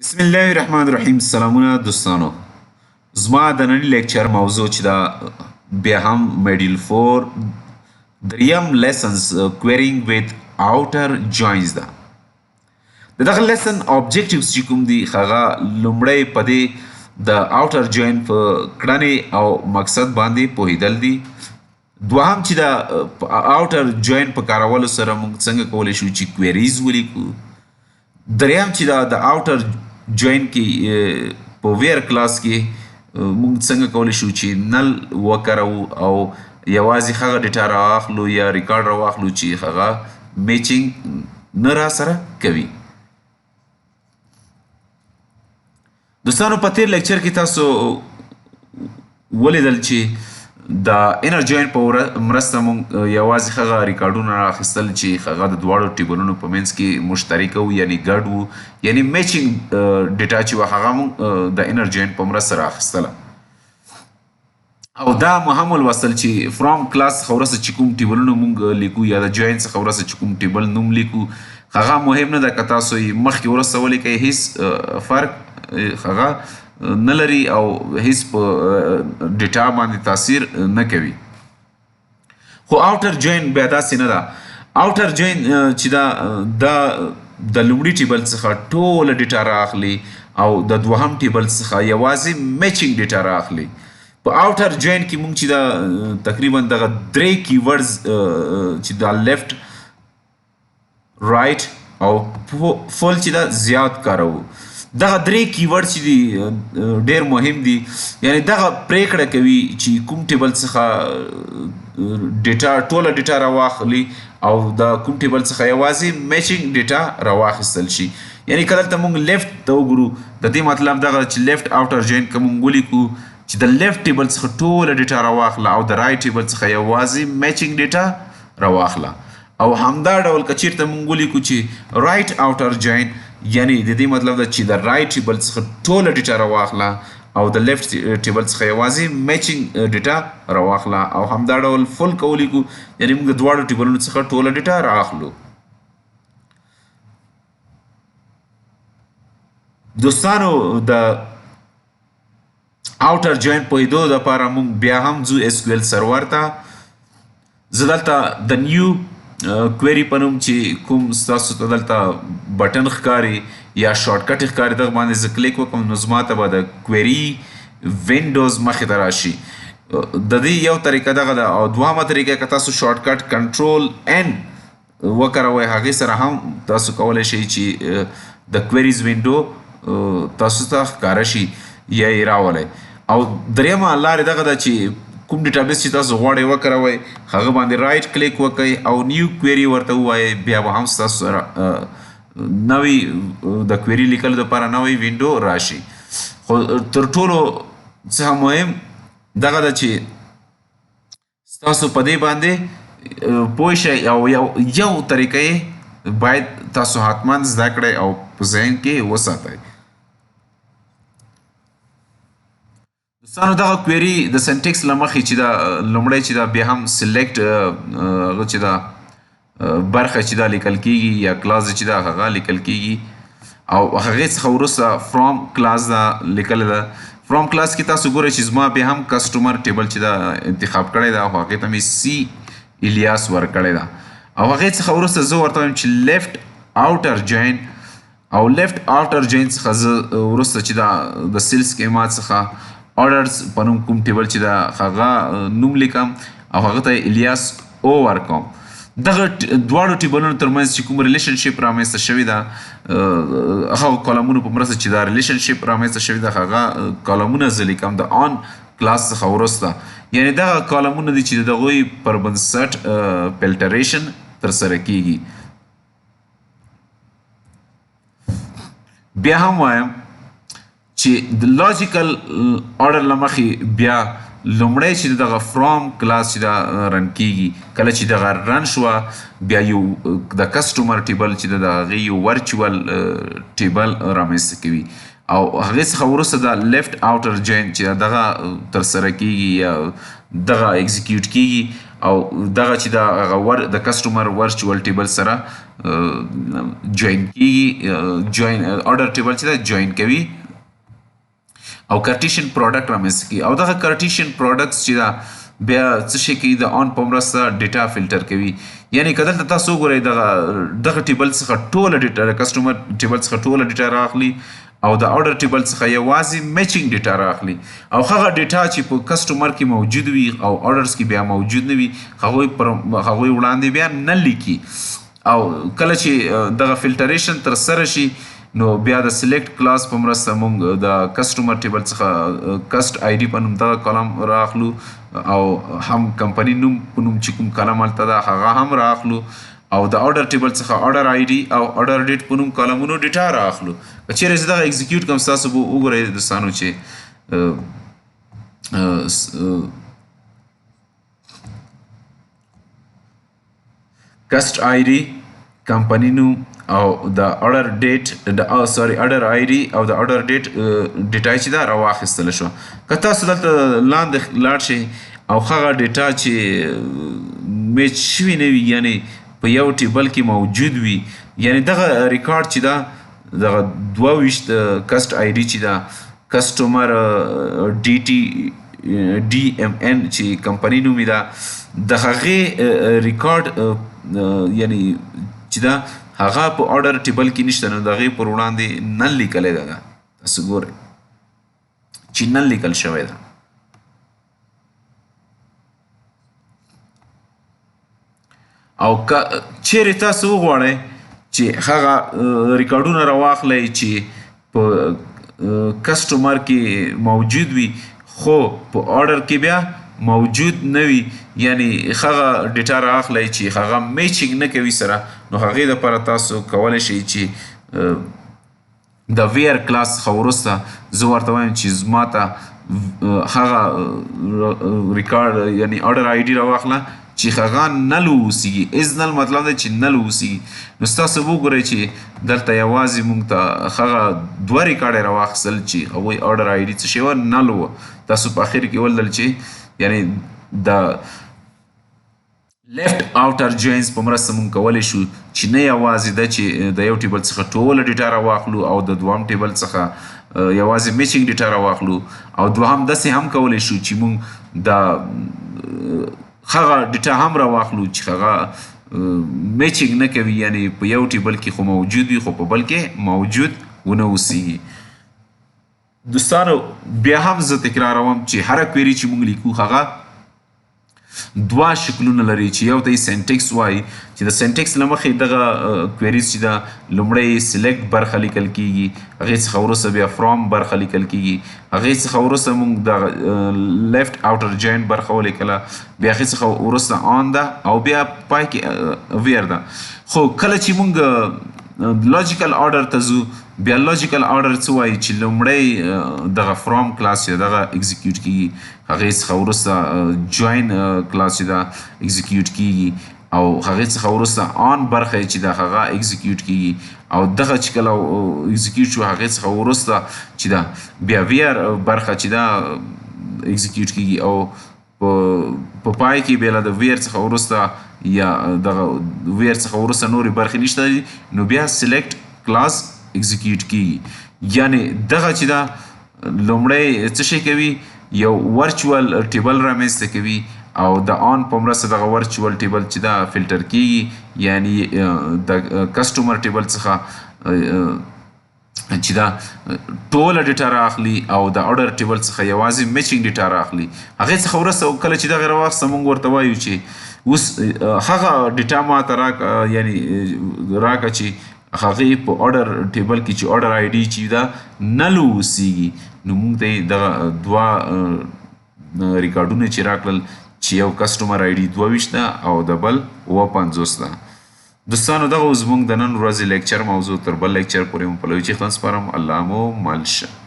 بسم الله الرحمن الرحیم. سلامونه دوستانو. زما د نن لیکچر موضوع چې دا بیا هم میډیل 4 دریم لیسنز کویرینګ وذ اوټر جوینز ده. د دغه لیسن اوبجیکټیوز چې کوم دي هغه لومړی په دې د اوټر جوین په کړنې او مقصد باندې پوهیدل دي. دوهم چې د اوټر جوین په کارولو سره موږ څنګه کولی شو چې کویریز ولیکو. دریم چې د اوټر جوین کې په ویر کلاس کې موږ څنګه کولی شو چې نل وکاروو او یوازې هغه ډیټا راواخلو یا ریکارډ راواخلو چې هغه میچینګ نه را سره کوي. دوستانو په تیر لیکچر کې تاسو ولیدل چې د انر جوین په مرسته موږ یوازې هغه ریکارډونه رااخیستل چې هغه د دواړو ټیبلونو په منځ کې مشترک وو، یعنی ګډ وو، یعنی میچینګ ډیټا چې وه هغه موږ د انر جوین په مرسته رااخیستله. او دا مهم ولوستل چې فرام کلاس څخه وروسته چې کوم ټیبلونه موږ لیکو یا د جوین څخه وروسته چې کوم ټیبل نوم لیکو هغه مهم نه ده. که تاسو یې مخکې وروسته ولیکئ هیڅ فرق هغه نه لري او هیڅ په ډیټا باندې تاثیر نه کوي. خو اوټر جوین بیا داسې نه ده. اوټر جوین چې دا د لومړي ټیبل څخه ټوله ډیټا رااخلي او د دوهم ټیبل څخه یوازې میچینګ ډیټا رااخلي. په اوټر جوین کې موږ چې دا تقریبا دغه درې کیورډز چې دا لیفت، رایټ او فول چې دا زیات کاروو. دغه درې کیورډ چې دي ډیر مهم دي، یعنی دغه پریکړه کوي چې کوم ټیبل څخه ډیټا ټوله ډیټا راواخلي او د کوم ټیبل څخه یوازې میچینګ ډیټا راواخیستل شي. یعنی که دلته موږ لیفت ته وګورو د دې مطلب دغه چې لیفت اوټر جوین که موږ ولیکو چې د لیفت ټیبل څخه ټوله ډیټا راواخله او د رایټ ټیبل څخه یوازې میچینګ ډیټا راواخله. او همدا ډول که چیرته موږ ولیکو چې رایټ اوټر جوین، یعنی د دې مطلب ده چې د رایټ ټیبل څخه ټوله ډیټا راواخله او د لیفت ټیبل څخه یوازې میچینګ ډیټا راواخله. او همدا ډول فل که ولیکو یعنی موږ د دواړو ټیبلونو څخه ټوله ډیټا رااخلو. دوستانو د اوټر جوین پوهیدو دپاره موږ بیا هم ځو اس کیو ایل سرور ته. زه دلته د نیو کویری په نوم چې کوم ستاسو ته دلته بټن ښکاري یا شارټکټ ښکاري دغه باندې زه کلیک وکړم نو زما ته به د کویری وینډوز مخې ته راشي. د دې یو طریقه دغه ده او دوهمه طریقه که تاسو شارټکټ کنټرول ان وکاروئ هغې سره هم تاسو کولی شئ چې د کویریز وینډو تاسو ته ښکاره شي یا یې راولئ. او دریمه لارې دغه ده چې کوم ډیټابیس چې تاسو غواړئ وکاروئ هغه باندې رایټ کلیک وکړئ او نیو کویری ورته ووایئ، بیا به هم ستاسو سره نوې د کویری لیکلو دپاره نوې وینډو راشي. خو تر ټولو څخه مهم دغه ده چې ستاسو په دې باندې پوه شئ او یو طریقه یې باید تاسو حتما زده کړئ او په ذهن کې وساتئ. دوستانو دغه کویری د سنټکس له مخې چې دا لومړی چې دا بیا هم سلیکټ هغه چې دا برخه چې دا لیکل کیږي یا کلاس چې دا هغه لیکل کیږي او هغې څخه وروسته فرام کلاس دا لیکله ده. فرام کلاس کې تاسو ګورئ چې زما بیا هم کسټمر ټیبل چې دا انتخاب کړی ده او هغې ته مې سی الیاس ورکړی ده. او هغې څخه وروسته زه ورته وایم چې لیفت اوټر جوین او لیفت اوټر جوین څخه زه وروسته چې دا د سیل سکیما څخه آرډرز په نوم کوم ټیبل چې دا هغه نوم لیکم او هغه ته الیاس او ورکوم. دغه دواړو ټیبلونو ترمنځ چې کوم ریلیشنشپ رامنځته شوې ده هغه کالمونو په مرسته چې دا ریلیشنشپ رامنځته شوې ده هغه کالمونه زه لیکم د آن کلاس څخه وروسته. یعنی دغه کالمونه دي چې د هغوی پر بنسټ فلټریشن ترسره کیږي. بیا هم وایم چې د لاجیکل آرډر له مخې بیا لومړی چې دغه فرام کلاس چې دا رن کیږي کله چې دغه رن شوه بیا یو د کسټمر ټیبل چې د هغې یو ورچوال ټیبل رامنځته کوي او هغې څخه وروسته دا لیفت اوټر جوین چې دغه ترسره کیږي یا دغه اکزیکیوټ کیږي او دغه چې د کسټمر ورچوال ټیبل سره جوین کیږي جوین آرډر ټیبل چې دا جوین کوي او کارټیشن پروډکټ رامنځته کوي او دغه کارټیشن پروډکټس چې دا بیا څه شي کوي د آن په مرسته ډیټا فلټر کوي یعنی که دلته تاسو وګورئ دغه ټیبل څخه ټوله ډیټا د کسټمر ټیبل څخه ټوله ډیټا راخلي او د آرډر ټیبل څخه یوازې میچینګ ډیټا راخلي او هغه ډیټا چې په کسټمر کې موجود وي او آرډرز کې بیا موجود نه وي هغوی وړاندې بیا نه لیکي او کله چې دغه فلټریشن تر سره شي نو بیا د سلیکټ کلاس په مرسته موږ د کسټمر ټیبل څخه کسټ آی ډي په نوم دغه کالم راخلو او هم کمپنی نوم په نوم چې کوم کالم هلته ده هغه هم راخلو او د آرډر ټیبل څخه آرډر آی ډي او آرډر ډیټ په نوم کالمونو ډیټا راخلو که چیرې زه دغه ایگزیکیوټ کوم ستاسو به وګورئ دوستانو چې کسټ آی ډي کمپنی نوم او د آرډر ډیټ آرډر آی ډي او د آرډر ډیټ ډیټا چې دا راواخیستله شوه که تاسو دلته لاندې لاړ شئ او هغه ډیټا چې میچ شوي نه وي یعنی په یو ټیبل کې موجود وي یعنی دغه ریکارډ چې دا دغه 22 کسټ آی ډي چې دا کسټمر ډي ټي ډي ام ان چې کمپنی نوم دا د هغې ریکارډ یعنی چې دا هغه په آرډر ټیبل کې نشته نو د هغې پر وړاندې نن لیکلی ده تاسو ګورئ چې نن لیکل شوی ده او چیرې تاسو وغواړئ چې هغه ریکارډونه راواخلئ چې په کسټمر کې موجود وي خو په آرډر کې بیا موجود نه وي یعنی هغه ډیټا رااخلئ چې هغه میچینګ نه کوي سره نو هغې دپاره تاسو کولی شئ چې د ویر کلاس څخه وروسته زه ورته وایم چې زما ته هغه ریکارډ یعنی آرډر آی ډي راواخله چې هغه نل واوسیږي از نل مطلب دی چې نل واوسیږي نو ستاسو وګورئ چې دلته یوازې موږ ته هغه 2 ریکارډ یې راواخیستل چې هغوی آرډر آی ډي څه شی وه نل وه تاسو په اخر کې ولیدل چې یعنی د لیفټ آوټر جوینز په مرسته موږ کولی شو چې نه یوازې ده چې د یو ټیبل څخه ټوله ډیټا راواخلو او د دوهم ټیبل څخه یوازې میچینګ ډیټا راواخلو او دوهم داسې هم کولی شو چې موږ د هغه ډیټا هم راواخلو چې هغه میچینګ نه کوي یعنی په یو ټیبل کې خو موجود وي خو په بل کې موجود ونه اوسیږي دوستانو بیا هم زه تکراروم چې هره کویري چې موږ لیکو هغه 2 شکلونه لري چې یو ته یې سینټکس وایي چې د سینټکس له مخې دغه کویریز چې ده لومړی سلیکټ برخه لیکل کیږي هغې څخه وروسته بیا فرام برخه لیکل کیږي هغې څخه وروسته موږ د لیفټ آوټر جوین برخه ولیکله بیا هغې څخه وروسته آن ده او بیا پای کې ویر ده خو کله چې موږ لاجیکل آرډر ته ځو بیا لاجیکل آرډر څه وایي چې لومړی دغه فرام کلاس چې دغه ایگزیکیوټ کیږي هغې څخه وروسته جوین کلاس چې ده ایگزیکیوټ کیږي او هغې څخه وروسته آن برخه چې ده هغه ایگزیکیوټ کیږي او دغه چې کله ایگزیکیوټ شو هغې څخه وروسته چې ده بیا ویر برخه چې ده ایگزیکیوټ کیږي او په پای کې بیا د ویر څخه وروسته یا دغه ویر څخه وروسته نورې برخې نشته نو بیا سلیکټ کلاس ایگزیکیوټ کیږي یعنی دغه چې دا لومړی څه شی کوي یو ورچوال ټیبل رامنځته کوي او د آن په مرسته دغه ورچوال ټیبل چې دا فلټر کیږي یعنی د کسټمر ټیبل څخه چې دا ټوله ډیټا رااخلي او د آرډر ټیبل څخه یوازې میچینګ ډیټا رااخلي هغې څخه وروسته کله چې دغه راواخیسته موږ ورته وایو چې اوس هغه ډیټا ماته یعنی راکړه چې هغې په آرډر ټیبل کې چې آرډر آی ډي چې دا نل واوسیږي نو موږ ته یې دغه 2 ریکارډونه چې راکړل چې یو کسټمر آی ډي 22 ده او د بل 50 ده دوستانو دغه اوس زموږ د نن ورځې لیکچر موضوع تر بل لیکچر پورې مو په لوی چیغتن سپارم الله مو مل شه